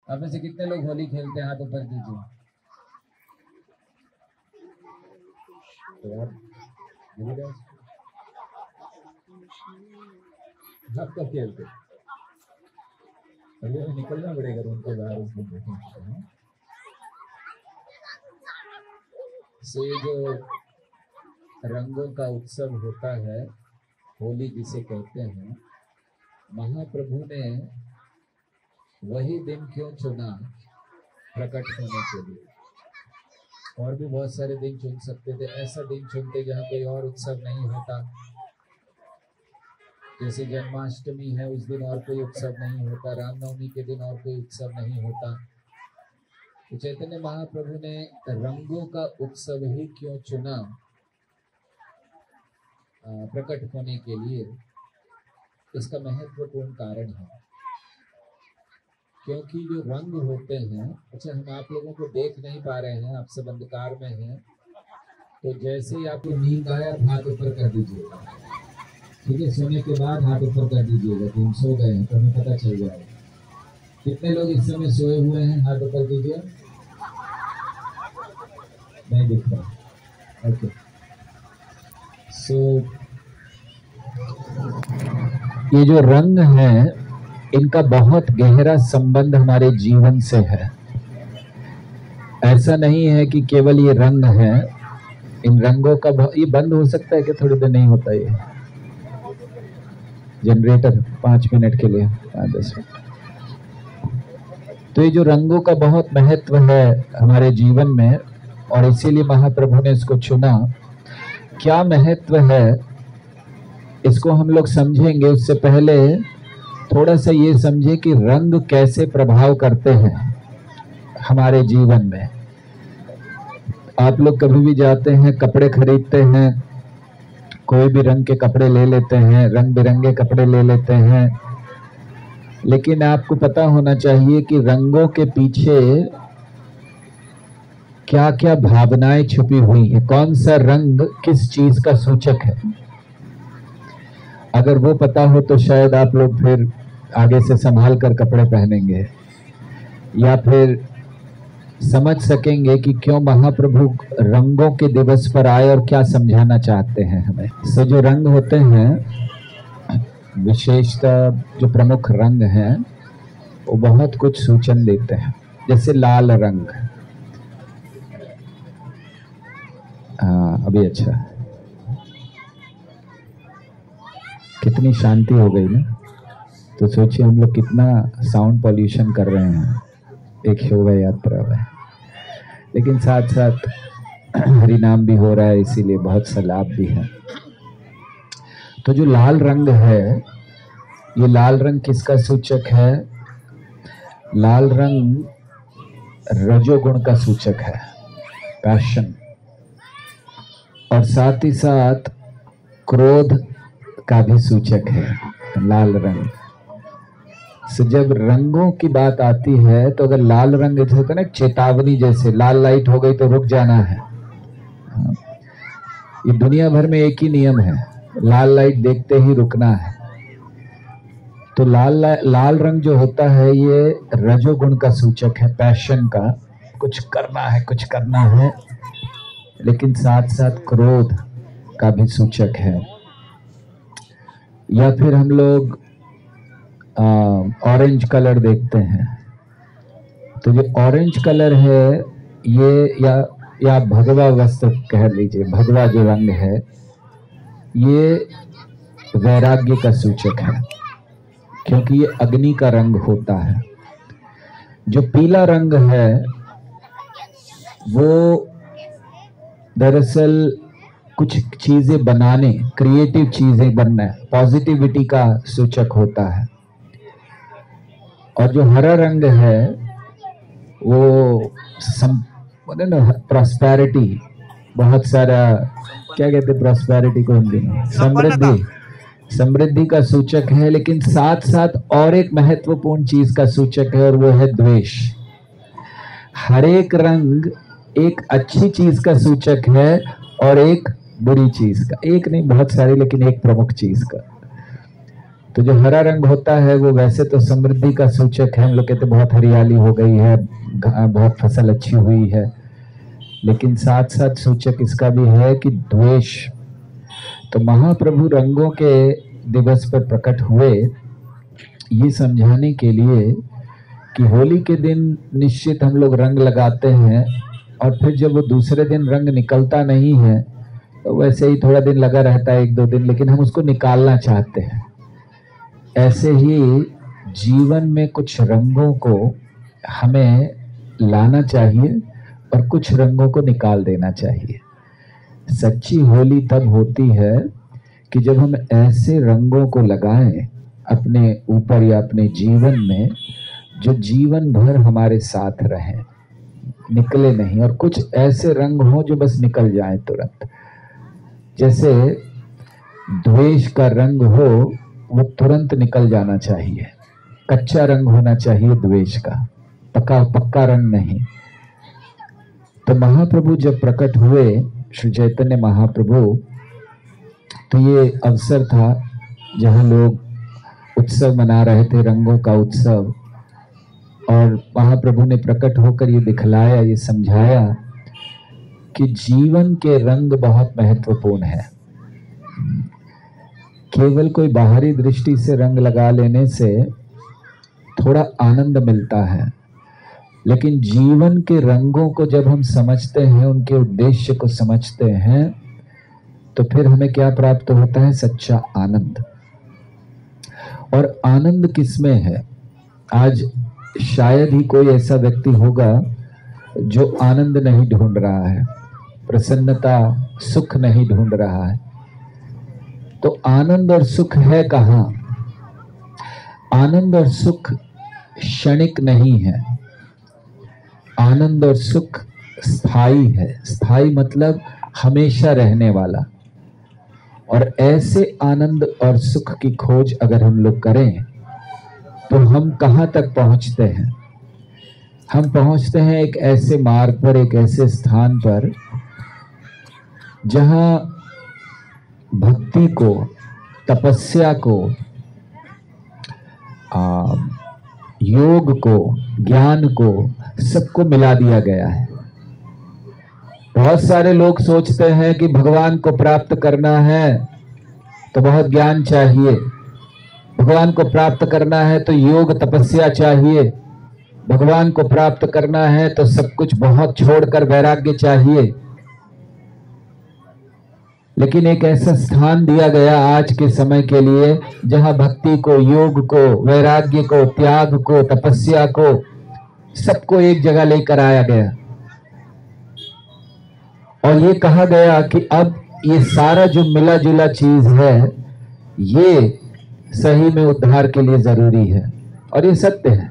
आप में से कितने लोग होली खेलते हैं? हाथ ऊपर कीजिए। तो यार आप कब खेलते? अभी निकलना पड़ेगा रूम के बाहर उसको देखें। सो ये जो रंगों का उत्सव होता है, होली जिसे कहते हैं, महाप्रभु ने वही दिन क्यों चुना प्रकट होने के लिए? और भी बहुत सारे दिन चुन सकते थे, ऐसा दिन चुनते जहाँ कोई और उत्सव नहीं होता। जैसे जन्माष्टमी है, उस दिन और कोई उत्सव नहीं होता, रामनवमी के दिन और कोई उत्सव नहीं होता। तो चैतन्य महाप्रभु ने रंगों का उत्सव ही क्यों चुना प्रकट होने के लिए? इसका महत्वपूर्ण कारण है क्योंकि जो रंग होते हैं, अच्छा हम आप लोगों को देख नहीं पा रहे हैं, आप सब अंधकार में हैं, तो जैसे ही आपको नींद आया हाथ ऊपर कर दीजिएगा, ठीक है? सोने के बाद हाथ ऊपर कर दीजिएगा कि हम सो गए हैं, तो हमें पता चल जाएगा। कितने लोग इस समय सोए हुए हैं? हाथ ऊपर कीजिए। नहीं दिख रहा। ओके, सो ये जो रंग है, इनका बहुत गहरा संबंध हमारे जीवन से है। ऐसा नहीं है कि केवल ये रंग है, इन रंगों का ये बंद हो सकता है कि थोड़ी देर नहीं होता ये जनरेटर 5 मिनट के लिए, 10 मिनट। तो ये जो रंगों का बहुत महत्व है हमारे जीवन में, और इसीलिए महाप्रभु ने इसको चुना। क्या महत्व है इसको हम लोग समझेंगे। उससे पहले थोड़ा सा ये समझे कि रंग कैसे प्रभाव करते हैं हमारे जीवन में। आप लोग कभी भी जाते हैं, कपड़े खरीदते हैं, कोई भी रंग के कपड़े ले लेते हैं, रंग बिरंगे कपड़े ले लेते हैं, लेकिन आपको पता होना चाहिए कि रंगों के पीछे क्या क्या भावनाएं छुपी हुई है, कौन सा रंग किस चीज का सूचक है। अगर वो पता हो तो शायद आप लोग फिर आगे से संभाल कर कपड़े पहनेंगे, या फिर समझ सकेंगे कि क्यों महाप्रभु रंगों के दिवस पर आए और क्या समझाना चाहते हैं हमें। सो जो रंग होते हैं, विशेषतः जो प्रमुख रंग हैं, वो बहुत कुछ सूचन देते हैं। जैसे लाल रंग, अभी अच्छा, कितनी शांति हो गई ना। तो सोचिए हम लोग कितना साउंड पॉल्यूशन कर रहे हैं एक शोभा यात्रा में, लेकिन साथ साथ हरि नाम भी हो रहा है, इसीलिए बहुत सा लाभ भी है। तो जो लाल रंग है, ये लाल रंग किसका सूचक है? लाल रंग रजोगुण का सूचक है, पैशन, और साथ ही साथ क्रोध का भी सूचक है लाल रंग। so, जब रंगों की बात आती है तो अगर लाल रंग जैसे होता है ना, चेतावनी, जैसे लाल लाइट हो गई तो रुक जाना है। ये दुनिया भर में एक ही नियम है, लाल लाइट देखते ही रुकना है। तो लाल रंग जो होता है, ये रजोगुण का सूचक है, पैशन का, कुछ करना है, लेकिन साथ साथ क्रोध का भी सूचक है। या फिर हम लोग ऑरेंज कलर देखते हैं, तो जो ऑरेंज कलर है, ये या भगवा वस्त्र कह लीजिए, भगवा जो रंग है, ये वैराग्य का सूचक है, क्योंकि ये अग्नि का रंग होता है। जो पीला रंग है, वो दरअसल कुछ चीजें बनाने, क्रिएटिव चीजें बनना, पॉजिटिविटी का सूचक होता है। और जो हरा रंग है, वो प्रॉस्पेरिटी, बहुत सारा, क्या कहते हैं प्रॉस्पेरिटी को हिंदी में? समृद्धि का सूचक है। लेकिन साथ साथ और एक महत्वपूर्ण चीज का सूचक है, और वो है द्वेष। हर एक रंग एक अच्छी चीज का सूचक है और एक बुरी चीज का, एक नहीं बहुत सारी, लेकिन एक प्रमुख चीज का। तो जो हरा रंग होता है वो वैसे तो समृद्धि का सूचक है, हम लोग कहते बहुत हरियाली हो गई है, बहुत फसल अच्छी हुई है, लेकिन साथ साथ सूचक इसका भी है कि द्वेष। तो महाप्रभु रंगों के दिवस पर प्रकट हुए ये समझाने के लिए कि होली के दिन निश्चित हम लोग रंग लगाते हैं, और फिर जब वो दूसरे दिन रंग निकलता नहीं है तो वैसे ही थोड़ा दिन लगा रहता है, 1-2 दिन, लेकिन हम उसको निकालना चाहते हैं। ऐसे ही जीवन में कुछ रंगों को हमें लाना चाहिए और कुछ रंगों को निकाल देना चाहिए। सच्ची होली तब होती है कि जब हम ऐसे रंगों को लगाएं अपने ऊपर या अपने जीवन में जो जीवन भर हमारे साथ रहें, निकले नहीं, और कुछ ऐसे रंग हो जो बस निकल जाएं तुरंत। जैसे द्वेष का रंग हो वो तुरंत निकल जाना चाहिए, कच्चा रंग होना चाहिए द्वेष का, पक्का रंग नहीं। तो महाप्रभु जब प्रकट हुए, श्री चैतन्य महाप्रभु, तो ये अवसर था जहाँ लोग उत्सव मना रहे थे, रंगों का उत्सव, और महाप्रभु ने प्रकट होकर ये दिखलाया, ये समझाया कि जीवन के रंग बहुत महत्वपूर्ण है। केवल कोई बाहरी दृष्टि से रंग लगा लेने से थोड़ा आनंद मिलता है, लेकिन जीवन के रंगों को जब हम समझते हैं, उनके उद्देश्य को समझते हैं, तो फिर हमें क्या प्राप्त होता है? सच्चा आनंद। और आनंद किसमें है? आज शायद ही कोई ऐसा व्यक्ति होगा जो आनंद नहीं ढूंढ रहा है, प्रसन्नता, सुख नहीं ढूंढ रहा है। तो आनंद और सुख है कहाँ? आनंद और सुख क्षणिक नहीं है, आनंद और सुख स्थायी है। स्थायी मतलब हमेशा रहने वाला। और ऐसे आनंद और सुख की खोज अगर हम लोग करें तो हम कहाँ तक पहुंचते हैं? हम पहुंचते हैं एक ऐसे मार्ग पर, एक ऐसे स्थान पर जहां भक्ति को, तपस्या को, योग को, ज्ञान को, सबको मिला दिया गया है। बहुत सारे लोग सोचते हैं कि भगवान को प्राप्त करना है तो बहुत ज्ञान चाहिए, भगवान को प्राप्त करना है तो योग तपस्या चाहिए, भगवान को प्राप्त करना है तो सब कुछ बहुत छोड़कर वैराग्य चाहिए। लेकिन एक ऐसा स्थान दिया गया आज के समय के लिए जहां भक्ति को, योग को, वैराग्य को, त्याग को, तपस्या को, सबको एक जगह लेकर आया गया। और ये कहा गया कि अब ये सारा जो मिला जुला चीज है ये सही में उद्धार के लिए जरूरी है, और ये सत्य है।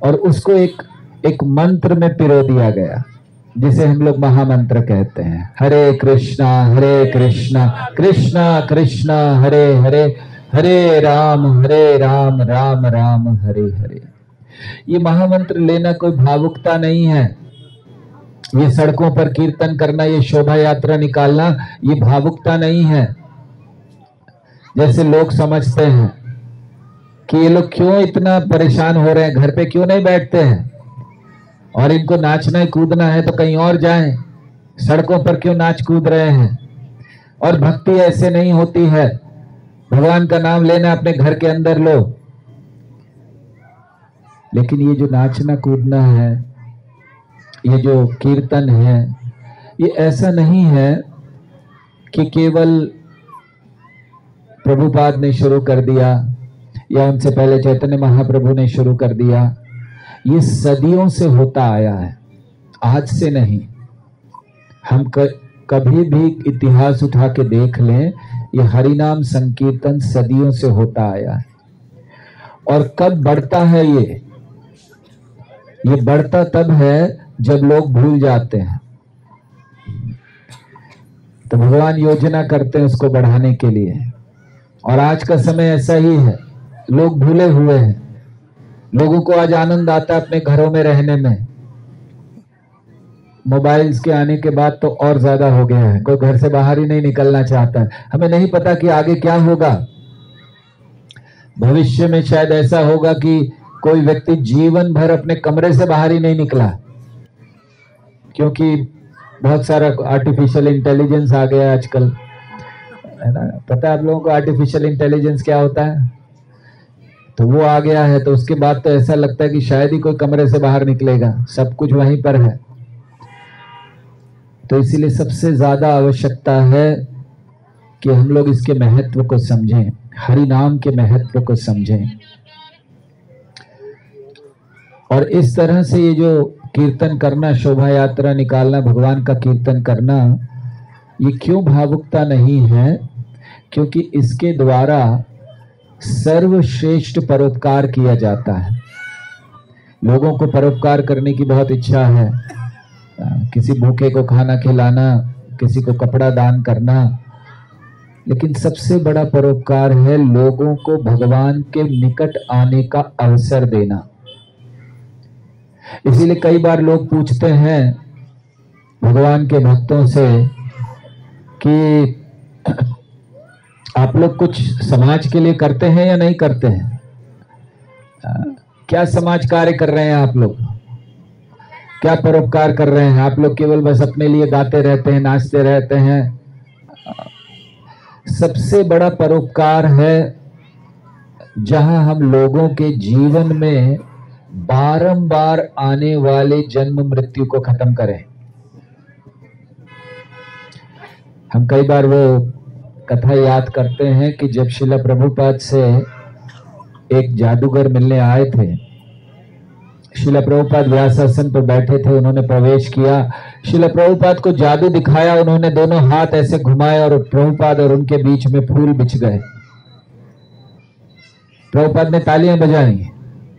और उसको एक मंत्र में पिरो दिया गया, जिसे हम लोग महामंत्र कहते हैं, हरे कृष्णा कृष्णा कृष्णा हरे हरे, हरे राम राम राम हरे हरे। ये महामंत्र लेना कोई भावुकता नहीं है, ये सड़कों पर कीर्तन करना, ये शोभा यात्रा निकालना, ये भावुकता नहीं है। जैसे लोग समझते हैं कि ये लोग क्यों इतना परेशान हो रहे हैं, घर पे क्यों नहीं बैठते हैं, और इनको नाचना ही कूदना है तो कहीं और जाएं, सड़कों पर क्यों नाच कूद रहे हैं। और भक्ति ऐसे नहीं होती है, भगवान का नाम लेना अपने घर के अंदर लो। लेकिन ये जो नाचना कूदना है, ये जो कीर्तन है, ये ऐसा नहीं है कि केवल प्रभुपाद ने शुरू कर दिया या उनसे पहले चैतन्य महाप्रभु ने शुरू कर दिया। ये सदियों से होता आया है, आज से नहीं। हम कभी भी इतिहास उठा के देख लें, ये हरिनाम संकीर्तन सदियों से होता आया है। और कब बढ़ता है ये बढ़ता तब है जब लोग भूल जाते हैं। तो भगवान योजना करते हैं उसको बढ़ाने के लिए, और आज का समय ऐसा ही है, लोग भूले हुए हैं। लोगों को आज आनंद आता है अपने घरों में रहने में, मोबाइल्स के आने के बाद तो और ज्यादा हो गया है, कोई घर से बाहर ही नहीं निकलना चाहता है। हमें नहीं पता कि आगे क्या होगा। भविष्य में शायद ऐसा होगा कि कोई व्यक्ति जीवन भर अपने कमरे से बाहर ही नहीं निकला, क्योंकि बहुत सारा आर्टिफिशियल इंटेलिजेंस आ गया आजकल, है ना। पता है आप लोगों को आर्टिफिशियल इंटेलिजेंस क्या होता है? तो वो आ गया है, तो उसके बाद तो ऐसा लगता है कि शायद ही कोई कमरे से बाहर निकलेगा, सब कुछ वहीं पर है। तो इसीलिए सबसे ज्यादा आवश्यकता है कि हम लोग इसके महत्व को समझें, हरि नाम के महत्व को समझें। और इस तरह से ये जो कीर्तन करना, शोभा यात्रा निकालना, भगवान का कीर्तन करना, ये क्यों भावुकता नहीं है? क्योंकि इसके द्वारा सर्वश्रेष्ठ परोपकार किया जाता है। लोगों को परोपकार करने की बहुत इच्छा है, किसी भूखे को खाना खिलाना, किसी को कपड़ा दान करना, लेकिन सबसे बड़ा परोपकार है लोगों को भगवान के निकट आने का अवसर देना। इसीलिए कई बार लोग पूछते हैं भगवान के भक्तों से कि आप लोग कुछ समाज के लिए करते हैं या नहीं करते हैं? क्या समाज कार्य कर रहे हैं आप लोग? क्या परोपकार कर रहे हैं? आप लोग केवल बस अपने लिए गाते रहते हैं, नाचते रहते हैं। सबसे बड़ा परोपकार है जहां हम लोगों के जीवन में बारंबार आने वाले जन्म मृत्यु को खत्म करें। हम कई बार वो कथा याद करते हैं कि जब श्रील प्रभुपाद से एक जादूगर मिलने आए थे, श्रील प्रभुपाद व्यासासन पर बैठे थे, उन्होंने प्रवेश किया, श्रील प्रभुपाद को जादू दिखाया, उन्होंने दोनों हाथ ऐसे घुमाए और प्रभुपाद और उनके बीच में फूल बिछ गए। प्रभुपाद ने तालियां बजाई,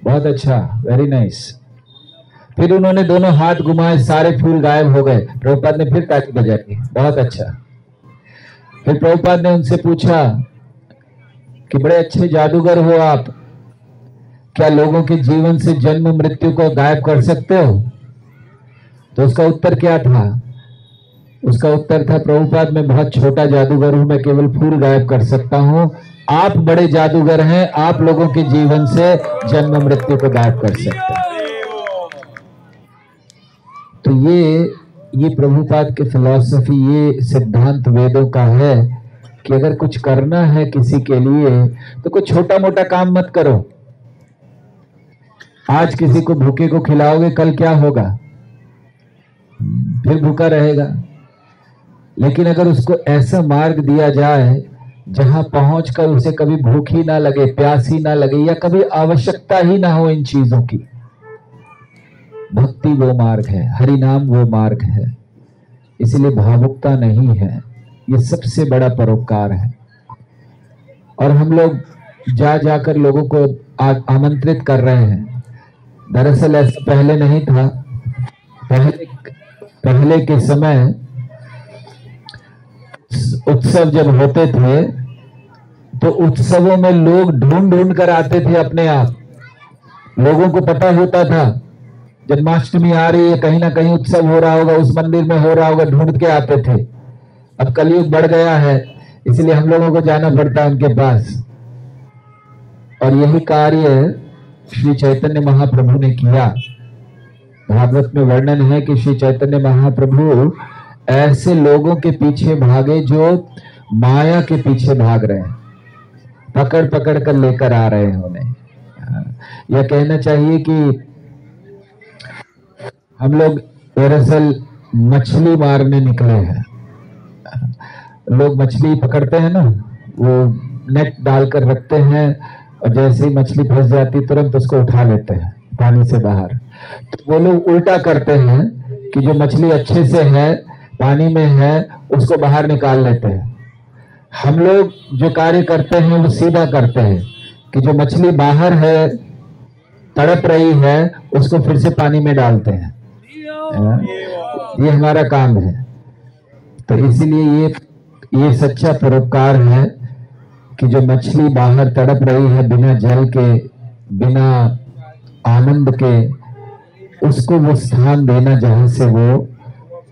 बहुत अच्छा, वेरी नाइस। फिर उन्होंने दोनों हाथ घुमाए, सारे फूल गायब हो गए। प्रभुपाद ने फिर ताली बजाई, बहुत अच्छा। फिर प्रभुपाद ने उनसे पूछा कि बड़े अच्छे जादूगर हो आप, क्या लोगों के जीवन से जन्म मृत्यु को गायब कर सकते हो? तो उसका उत्तर क्या था? उसका उत्तर था, प्रभुपाद मैं बहुत छोटा जादूगर हूं, मैं केवल फूल गायब कर सकता हूं, आप बड़े जादूगर हैं, आप लोगों के जीवन से जन्म मृत्यु को गायब कर सकते हैं। तो ये प्रभुपाद की फिलॉसफी, ये सिद्धांत वेदों का है कि अगर कुछ करना है किसी के लिए तो कोई छोटा मोटा काम मत करो। आज किसी को भूखे को खिलाओगे, कल क्या होगा? फिर भूखा रहेगा। लेकिन अगर उसको ऐसा मार्ग दिया जाए जहां पहुंचकर उसे कभी भूख ही ना लगे, प्यास ही ना लगे, या कभी आवश्यकता ही ना हो इन चीजों की, भक्ति वो मार्ग है, हरि नाम वो मार्ग है। इसलिए भावुकता नहीं है, ये सबसे बड़ा परोपकार है। और हम लोग जा जाकर लोगों को आमंत्रित कर रहे हैं। दरअसल ऐसा पहले नहीं था। पहले के समय उत्सव जब होते थे तो उत्सवों में लोग ढूंढ ढूंढ कर आते थे अपने आप। लोगों को पता होता था जन्माष्टमी आ रही है, कहीं ना कहीं उत्सव हो रहा होगा, उस मंदिर में हो रहा होगा, ढूंढ के आते थे। अब कलयुग बढ़ गया है, इसलिए हम लोगों को जाना पड़ता है उनके पास। और यही कार्य श्री चैतन्य महाप्रभु ने किया। भागवत में वर्णन है कि श्री चैतन्य महाप्रभु ऐसे लोगों के पीछे भागे जो माया के पीछे भाग रहे हैं, पकड़ पकड़ कर लेकर आ रहे हैं उन्हें। यह कहना चाहिए कि हम लोग दरअसल मछली मारने निकले हैं। लोग मछली पकड़ते हैं ना, वो नेट डालकर रखते हैं और जैसे ही मछली फंस जाती तुरंत उसको उठा लेते हैं पानी से बाहर। तो वो लोग उल्टा करते हैं कि जो मछली अच्छे से है, पानी में है, उसको बाहर निकाल लेते हैं। हम लोग जो कार्य करते हैं वो सीधा करते हैं कि जो मछली बाहर है, तड़प रही है, उसको फिर से पानी में डालते हैं। ये हमारा काम है। तो इसीलिए ये सच्चा परोपकार है कि जो मछली बाहर तड़प रही है बिना जल के, बिना आनंद के, उसको वो स्थान देना जहां से वो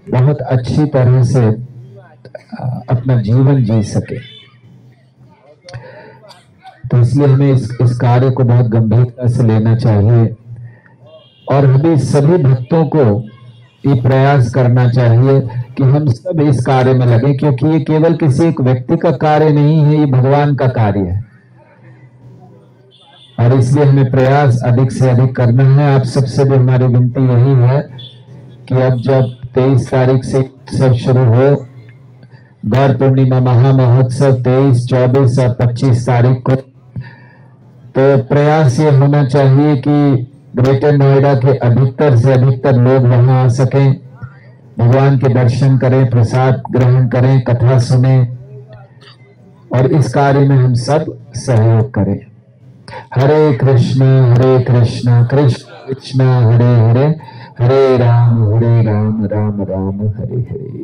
बहुत अच्छी तरह से अपना जीवन जी सके। तो इसलिए हमें इस कार्य को बहुत गंभीरता से लेना चाहिए और हमें सभी भक्तों को ये प्रयास करना चाहिए कि हम सब इस कार्य में लगे, क्योंकि ये केवल किसी एक व्यक्ति का कार्य नहीं है, ये भगवान का कार्य है। और इसलिए हमें प्रयास अधिक से अधिक करना है। आप सबसे भी हमारी विनती यही है कि अब जब 23 तारीख से सब शुरू हो, गौर पूर्णिमा महामहोत्सव 23, 24 और 25 तारीख को, तो प्रयास ये होना चाहिए कि ग्रेटर नोएडा के अधिकतर से अधिकतर लोग वहां आ सकें, भगवान के दर्शन करें, प्रसाद ग्रहण करें, कथा सुने और इस कार्य में हम सब सहयोग करें। हरे कृष्णा कृष्ण कृष्ण हरे हरे, हरे राम राम राम हरे हरे।